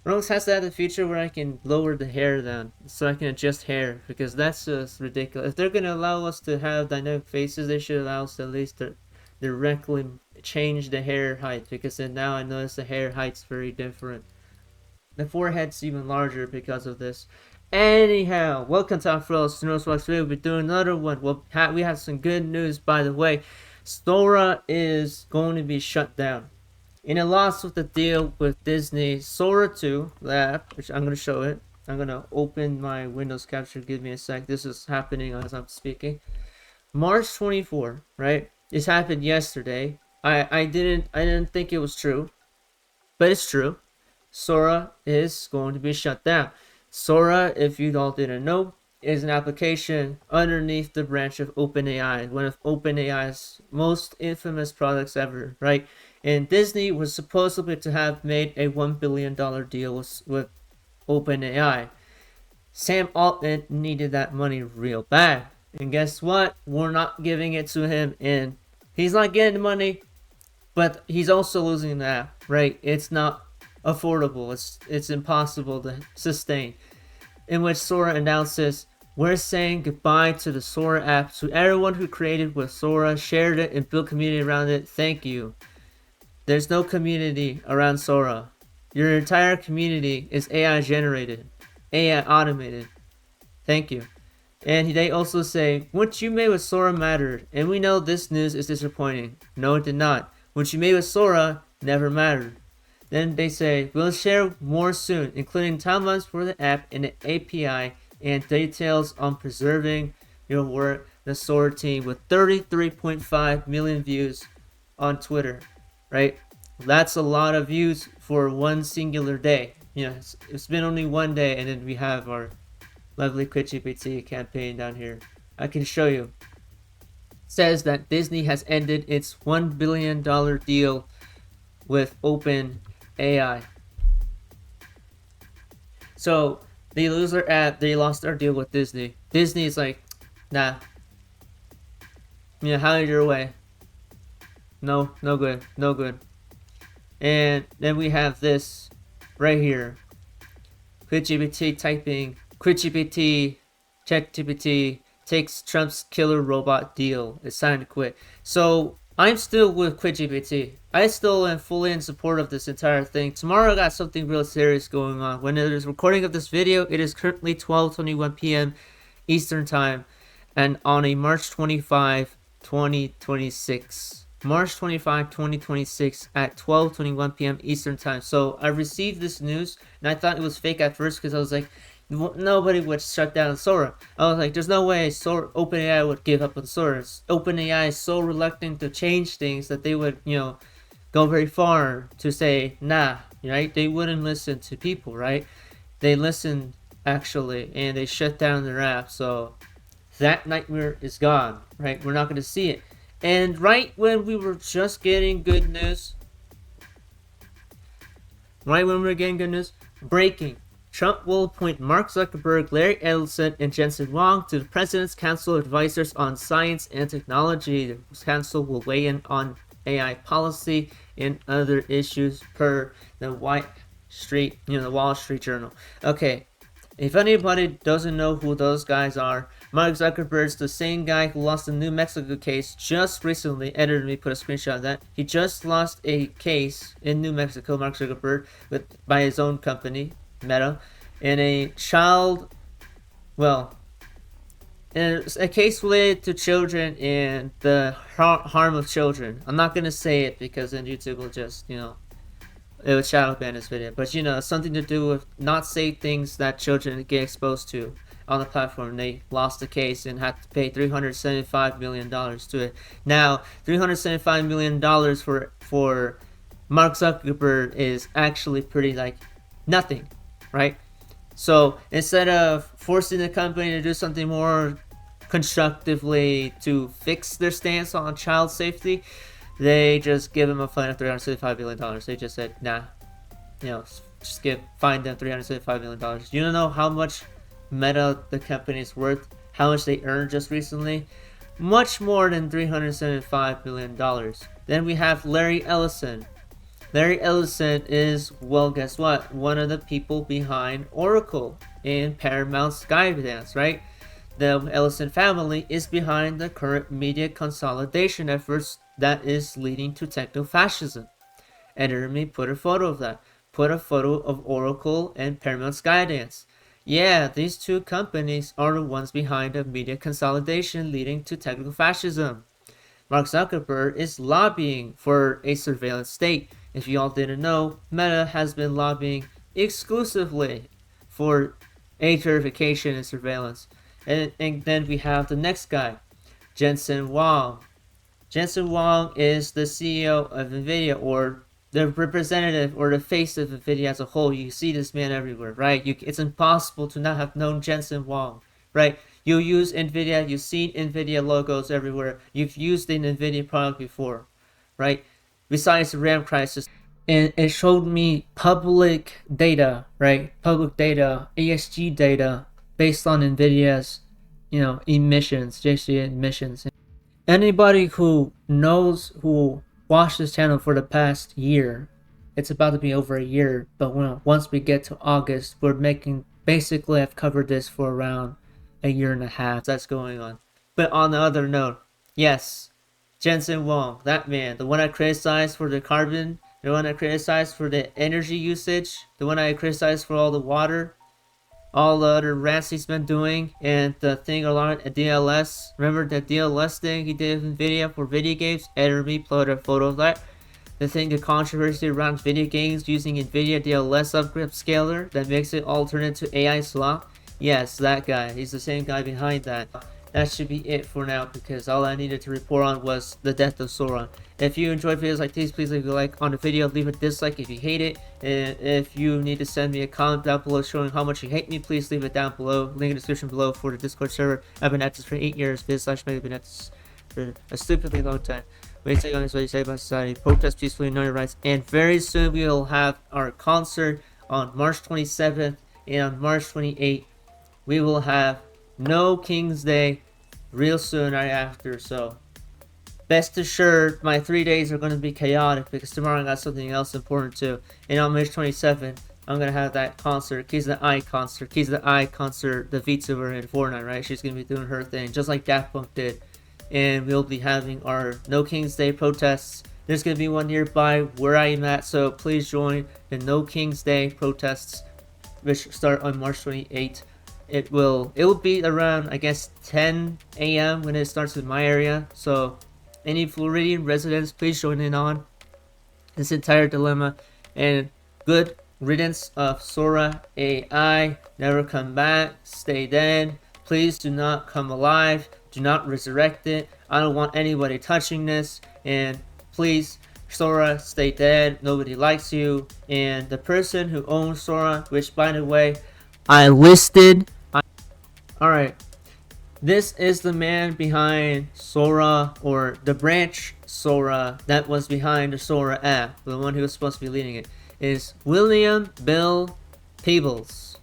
Roblox has to have the feature where I can lower the hair down so I can adjust hair, because that's just ridiculous. If they're gonna allow us to have dynamic faces, they should allow us to at least directly change the hair height, because then now I notice the hair height's very different. The forehead's even larger because of this. Anyhow, welcome to our first Roblox video. We're doing another one. We have some good news, by the way. Sora is going to be shut down. In a loss with the deal with Disney, Sora 2 Lab, which I'm going to show it. I'm going to open my Windows capture. Give me a sec. This is happening as I'm speaking. March 24, right? This happened yesterday. I didn't think it was true, but it's true. Sora is going to be shut down. Sora, if you all didn't know, is an application underneath the branch of OpenAI, one of OpenAI's most infamous products ever, right? And Disney was supposedly to have made a $1 billion deal with OpenAI. Sam Altman needed that money real bad. And guess what? We're not giving it to him, and he's not getting the money, but he's also losing the app, right? It's not affordable. It's impossible to sustain. In which Sora announces, "We're saying goodbye to the Sora app. To everyone who created with Sora, shared it, and built community around it, thank you. There's no community around Sora. Your entire community is AI generated, AI automated. Thank you." And they also say, "What you made with Sora mattered, and we know this news is disappointing." No, it did not. "What you made with Sora never mattered." Then they say, "We'll share more soon, including timelines for the app and the API and details on preserving your work." The Sora team with 33.5 million views on Twitter, right? That's a lot of views for one singular day. You know, it's been only one day, and then we have our lovely CringeGPT campaign down here. I can show you. It says that Disney has ended its $1 billion deal with OpenAI. So they lose their app. They lost their deal with Disney. Disney is like, nah. You know, how your way? No, no good, no good. And then we have this right here. CringeGPT typing, CringeGPT, ChatGPT takes Trump's killer robot deal. It's time to quit. So I'm still with CringeGPT. I still am fully in support of this entire thing. Tomorrow I got something real serious going on. When it is recording of this video, it is currently 12:21 p.m. Eastern Time, and on a March 25, 2026. March 25, 2026 at 12:21 p.m. Eastern Time. So I received this news, and I thought it was fake at first because I was like, nobody would shut down Sora. I was like, there's no way OpenAI would give up on Sora. OpenAI is so reluctant to change things that they would, go very far to say, nah, right? They wouldn't listen to people, right? They listened, actually, and they shut down their app. So that nightmare is gone, right? We're not going to see it. And right when we were just getting good news, breaking. Trump will appoint Mark Zuckerberg, Larry Ellison, and Jensen Huang to the President's Council of Advisors on Science and Technology. The council will weigh in on AI policy and other issues per the Wall Street Journal. Okay, if anybody doesn't know who those guys are, Mark Zuckerberg's the same guy who lost the New Mexico case just recently. Editor, let me put a screenshot of that. He just lost a case in New Mexico, Mark Zuckerberg, by his own company, Meta, in a case related to children and the harm of children. I'm not going to say it because then YouTube will just, it would shadow ban this video. But, something to do with not safe things that children get exposed to on the platform. They lost the case and had to pay $375 million to it. Now, $375 million for Mark Zuckerberg is actually pretty, nothing, right? So instead of forcing the company to do something more constructively to fix their stance on child safety, they just give him a fine of $375 million. They just said, nah, just fine them $375 million. You don't know how much Meta, the company, is worth, how much they earned just recently? Much more than $375 million. Then we have Larry Ellison. Larry Ellison is, well, guess what? One of the people behind Oracle and Paramount Skydance, right? The Ellison family is behind the current media consolidation efforts that is leading to techno-fascism. Editor me put a photo of that. Put a photo of Oracle and Paramount Skydance. Yeah, these two companies are the ones behind the media consolidation leading to techno-fascism. Mark Zuckerberg is lobbying for a surveillance state. If you all didn't know, Meta has been lobbying exclusively for age verification and surveillance. And then we have the next guy, Jensen Huang. Jensen Huang is the CEO of NVIDIA, or the representative or the face of NVIDIA as a whole. You see this man everywhere, right? It's impossible to not have known Jensen Huang, right? You use NVIDIA, you've seen NVIDIA logos everywhere. You've used an NVIDIA product before, right? Besides the RAM crisis. And it showed me public data, right? Public data, ESG data, based on NVIDIA's, emissions, JC emissions. Anybody who knows, who watched this channel for the past year, it's about to be over a year, but once we get to August, we're making, basically I've covered this for around a year and a half that's going on. But on the other note, yes, Jensen Huang, that man, the one I criticized for the carbon, the one I criticized for the energy usage, the one I criticized for all the water, all the other rants he's been doing, and the thing along DLS. Remember the DLS thing he did in video for video games? Editor me uploaded a photo of that. The thing, the controversy around video games using NVIDIA DLS upscaler that makes it alternate to AI slot. Yes, that guy. He's the same guy behind that. That should be it for now, because all I needed to report on was the death of Sora. If you enjoyed videos like these, please leave a like on the video, leave a dislike if you hate it, and if you need to send me a comment down below showing how much you hate me, please leave it down below. Link in the description below for the Discord server. I've been at this for 8 years, biz/mega been at this for a stupidly long time. We take on this, what you say about society, protest peacefully, know your rights, and very soon we will have our concert on March 27th, and on March 28th we will have No King's Day real soon right after. So best assured, my 3 days are going to be chaotic, because tomorrow I got something else important too. And on March 27th, I'm going to have that concert, Keys the Eye concert, the VTuber in Fortnite, right? She's going to be doing her thing, just like Daft Punk did. And we'll be having our No King's Day protests. There's going to be one nearby where I am at, so please join the No King's Day protests, which start on March 28th. It will be around, I guess, 10 a.m. when it starts in my area. So any Floridian residents, please join in on this entire dilemma. And good riddance of Sora AI. Never come back. Stay dead. Please do not come alive. Do not resurrect it. I don't want anybody touching this. And please, Sora, stay dead. Nobody likes you. And the person who owns Sora, which, by the way, I listed. Alright, this is the man behind Sora, or the branch Sora that was behind the Sora app. The one who was supposed to be leading it is William Bill Peebles,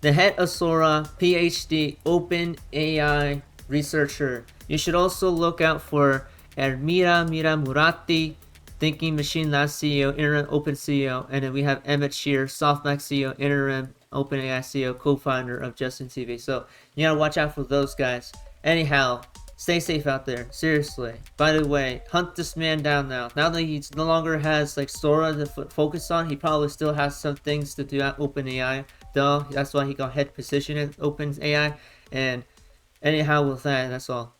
the head of Sora, PhD, Open AI researcher. You should also look out for Ermira Murati, Thinking Machine Lab CEO, Interim Open CEO, and then we have Emmett Shear, SoftBank CEO, Interim OpenAI CEO, co-founder of Justin TV. So you gotta watch out for those guys. Anyhow, stay safe out there. Seriously. By the way, hunt this man down now. Now that he no longer has like Sora to focus on, he probably still has some things to do at OpenAI. Though that's why he got head position at OpenAI. And anyhow, with that, that's all.